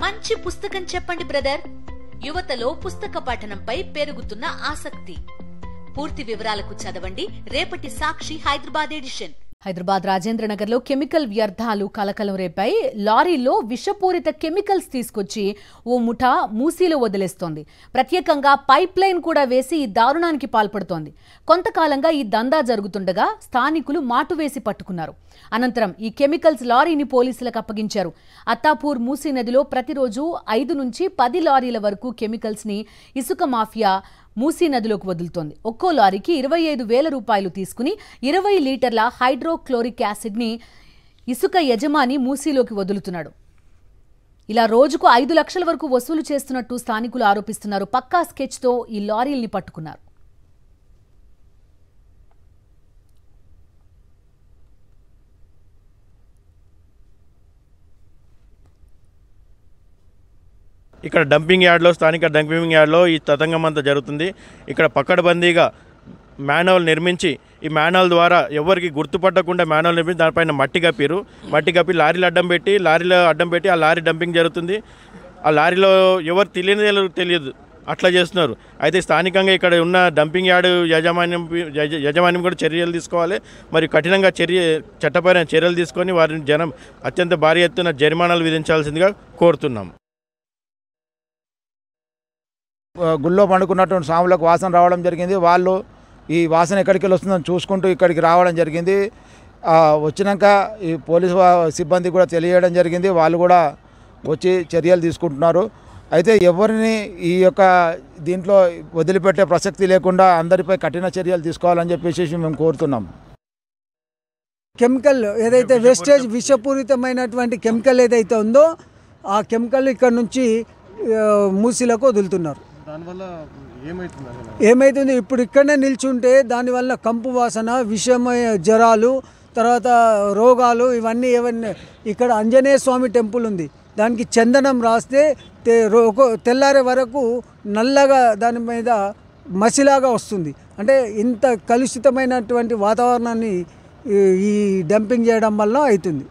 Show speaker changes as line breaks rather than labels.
మంచి పుస్తకం చెప్పండి బ్రదర్. యువతలో పుస్తక పఠనంపై పెరుగుతున్న ఆసక్తి. పూర్తి వివరాలకు చదవండి రేపటి సాక్షి హైదరాబాద్ ఎడిషన్.
హైదరాబాద్ రాజేంద్రనగర్ లో కెమికల్ వ్యర్థాలు కలకలం రేపాయి. లారీలో విషపూరిత కెమికల్స్ తీసుకొచ్చి ఓ ముఠా మూసీలో వదిలేస్తోంది. ప్రత్యేకంగా పైప్ లైన్ కూడా వేసి ఈ దారుణానికి పాల్పడుతోంది. కొంతకాలంగా ఈ దందా జరుగుతుండగా స్థానికులు మాటు వేసి పట్టుకున్నారు. అనంతరం ఈ కెమికల్స్ లారీని పోలీసులకు అప్పగించారు. అత్తాపూర్ మూసీ నదిలో ప్రతిరోజు 5 నుంచి 10 లారీల వరకు కెమికల్స్ ని ఇసుక మాఫియా మూసీ నదిలోకి వదులుతోంది. ఒక్కో లారీకి 25,000 రూపాయలు తీసుకుని 20 లీటర్ల హైడ్రోక్లోరిక్ యాసిడ్ ని ఇసుక యజమాని మూసీలోకి వదులుతున్నాడు. ఇలా రోజుకు 5 లక్షల వరకు వసూలు చేస్తున్నట్టు స్థానికులు ఆరోపిస్తున్నారు. పక్కా స్కెచ్ తో ఈ లారీల్ని పట్టుకున్నారు.
ఇక్కడ డంపింగ్ యార్డ్లో స్థానిక డంపింగ్ యార్డ్లో ఈ తతంగం అంతా జరుగుతుంది. ఇక్కడ పకడ్బందీగా మ్యాన్హోల్ నిర్మించి ఈ మ్యాన్హోల్ ద్వారా ఎవరికి గుర్తుపట్టకుండా మ్యాన్హోల్ నిర్మించి దానిపైన మట్టి కప్పి లారీలో అడ్డం పెట్టి ఆ లారీ డంపింగ్ జరుగుతుంది. ఆ లారీలో ఎవరు తెలియదు అట్లా చేస్తున్నారు. అయితే స్థానికంగా ఇక్కడ ఉన్న డంపింగ్ యార్డ్ యజమాన్యం కూడా చర్యలు తీసుకోవాలి. మరి కఠినంగా చట్టపరమైన చర్యలు తీసుకొని వారిని అత్యంత భారీ ఎత్తున జరిమానాలు విధించాల్సిందిగా కోరుతున్నాం.
గుళ్ళో పండుకున్నటువంటి స్వాములకు వాసన రావడం జరిగింది. వాళ్ళు ఈ వాసన ఎక్కడికి వెళ్ళి వస్తుందని చూసుకుంటూ ఇక్కడికి రావడం జరిగింది. వచ్చినాక ఈ పోలీసు సిబ్బంది కూడా తెలియడం జరిగింది. వాళ్ళు కూడా వచ్చి చర్యలు తీసుకుంటున్నారు. అయితే ఎవరిని ఈ యొక్క దీంట్లో వదిలిపెట్టే ప్రసక్తి లేకుండా అందరిపై కఠిన చర్యలు తీసుకోవాలని చెప్పేసి మేము కోరుతున్నాం.
కెమికల్ ఏదైతే వేస్టేజ్ విషపూరితమైనటువంటి కెమికల్ ఏదైతే ఉందో ఆ కెమికల్ ఇక్కడ నుంచి మూసీలకు వదులుతున్నారు. ఏమవుతుంది ఇప్పుడు ఇక్కడనే నిల్చుంటే దానివల్ల కంపు వాసన, విషమయ జ్వరాలు, తర్వాత రోగాలు ఇవన్నీ ఇక్కడ ఆంజనేయ స్వామి టెంపుల్ ఉంది. దానికి చందనం రాస్తే తెల్లారే వరకు నల్లగా దాని మీద మసిలాగా వస్తుంది. అంటే ఇంత కలుషితమైనటువంటి వాతావరణాన్ని ఈ డంపింగ్ చేయడం వల్ల అవుతుంది.